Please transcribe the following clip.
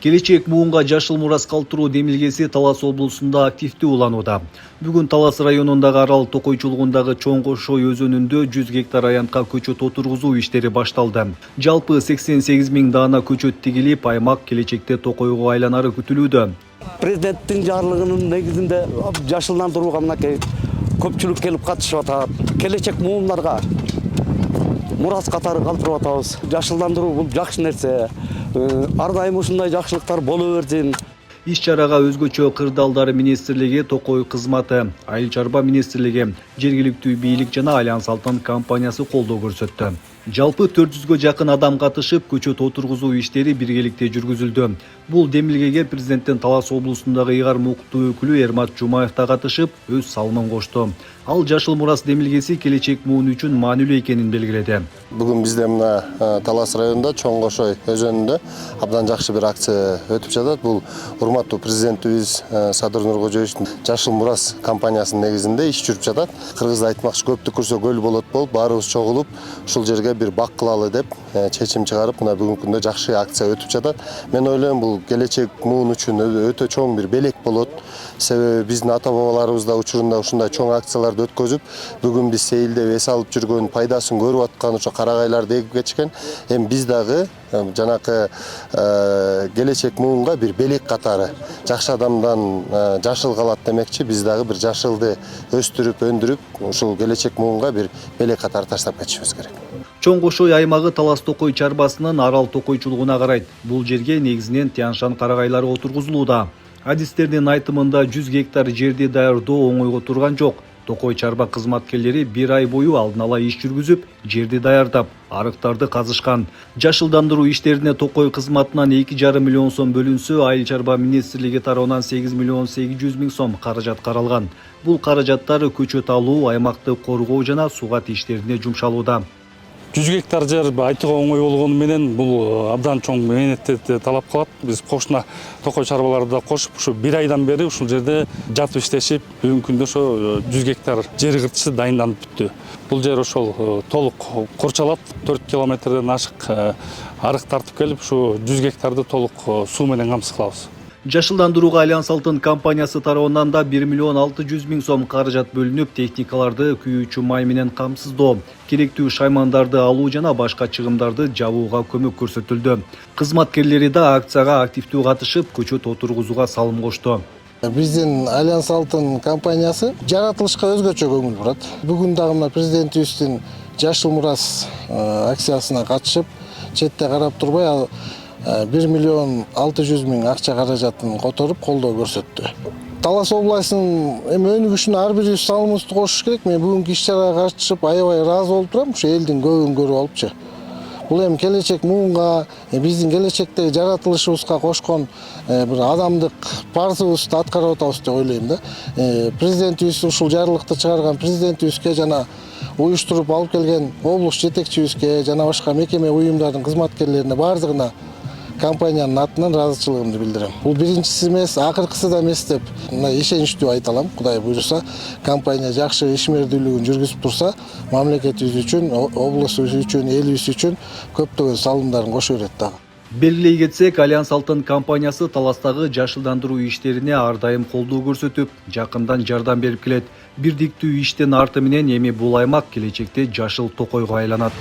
Келечек буунга жашыл мурас калтыруу демилгеси Талас облусунда активдүү уланууда. Бүгүн Талас районундагы Арал Токойчулугундагы Чоң Кошой өзөнүндө 100 гектар аянтка көчөт отургузуу иштери башталды. Жалпы 88 000 даана көчөт тигилип, аймак келечекте токойго айланары күтүлүүдө. Президенттин жарлыгынын негизинде жашылдандырууга мынакей көпчүлүк келип катышып атат. Келечек муундарга мурас катары калтырып атабыз. Жашылдандыруу бул жакшы нерсе. Ар дайым ушундай жакшылыктар боло берсин. Иш-чарага өзгөчө кырдаалдар министрлиги, Токой кызматы, Айыл чарба министрлиги, жергиликтүү бийлик жана Альянс Алтын компаниясы колдоо көрсөттү. Жалпы 400гө жакын адам катышып, көчөт отургузуу иштери биргеликте жүргүзүлдү. Бул демилгеге президенттин Талас облусундагы ыйгар муктуу өкүлү Эрмат Жумаев да катышып, өз салымын кошту. Ал жашыл мурас демилгеси келечек муун үчүн маанилүү экенин белгиледи. Бүгүн бизде мына Талас районунда Чоң Кошой өзөнүндө абдан жакшы бир акция өтүп жатат. Бул урматтуу президентибиз Садыр Нуркожоевичтин жашыл мурас компаниясынын негизинде иш жүрүп жатат. Кыргызда айтмакчы көптү көрсө көл болот болуп, баарыбыз чогулуп ушул жерге бир бак кылалы деп чечим чыгарып, мына бүгүнкү күндө жакшы акция өтүп жатат. Мен ойлойм, бул келечек муун үчүн өтө чоң бир белек болот. Себеби биздин ата бабаларыбыз да учурунда ушундай чоң акцияларды өткөзүп, бүгүн биз сейилдеп эс алып жүргөн, пайдасын көрүп аткан ошо карагайларды эгип кетишкен. Эми биз дагы жанакы келечек муунга бир белек катары жакшы адамдан жашыл калат демекчи, биз дагы бир жашылды өстүрүп, өндүрүп, ушул келечек муунга бир белек катары таштап кетишибиз керек. Чоң Кошой аймагы Талас Токой чарбасынын Арал Токойчулугуна карайт. Бул жерге негизинен тянь-шань карагайлары отургузулууда. Адистердин айтымында 100 гектар жерди даярдоо оңойго турган жок. Токой чарба кызматкерлери 1 ай бою алдын ала иш жүргүзүп, жерди даярдап, арыктарды казышкан. Жашылдандыруу иштерине Токой кызматынан 2,5 миллион сом бөлүнсө, Айыл чарба министрлиги тарабынан 8 миллион 800 миң сом каражат каралган. Бул каражаттар көчөт алуу, аймакты коргоо жана сугат иштерине жумшалууда. 100 гектар жер айтууга оңой болгону менен бул абдан чоң мээнетти талап кылат. Биз кошуна Токой чарбаларды да кошуп, ушу 1 айдан бери ушул жерде жатып иштешип, бүгүнкү күндө ошо 100 гектар жер кыртышы дайынданып бүттү. Бул жер ошол толук корчолот, 4 километрден ашык арык тартып келип, ушу 100 гектарды толук суу менен камсыз кылабыз. Жашылдандырууга Альянс Алтын компаниясы тарабынан да 1 миллион 600 миң сом каражат бөлүнүп, техникаларды күйүүчү май менен камсыздоо, керектүү шаймандарды алуу жана башка чыгымдарды жабууга көмөк көрсөтүлдү. Кызматкерлери да акцияга активдүү катышып, көчөт отургузууга салым кошту. Биздин Альянс Алтын компаниясы жаратылышка өзгөчө көңүл бурат. Бүгүн дагы мына президентибиздин жашыл мурас акциясына катышып, четте карап турбай 1 миллион 600 миң акча каражатын которуп колдоо көрсөттү. Талас областынын эми өнүгүшүнө ар бирибиз салымыбызды кошуш керек. Мен бүгүнкү иш-чарага катышып аябай ыраазы болуп турам, ушу элдин көбүн көрүп алыпчы. Бул эми келечек муунга, биздин келечектеги жаратылышыбызга кошкон бир адамдык парзыбызды аткарып атабыз деп ойлойм да. Президентибиз ушул жарлыкты чыгарган президентибизге жана уюштуруп алып келген облус жетекчибизге жана башка мекеме уюмдардын кызматкерлерине бардыгына компаниянын атынан ыраазычылыгымды билдирем. Бул биринчиси эмес, акыркысы да эмес деп ишеничтүү айта алам. Кудай буйруса, компания жакшы ишмердүүлүгүн жүргүзүп турса, мамлекетибиз үчүн, облусубуз үчүн, элибиз үчүн көптөгөн салымдарын кошо берет дагы. Белгилей кетсек, Альянс Алтын компаниясы Таластагы жашылдандыруу иштерине ар дайым колдоо көрсөтүп, жакындан жардам берип келет. Бирдиктүү иштин арты менен эми бул аймак келечекте жашыл Токойго айланат.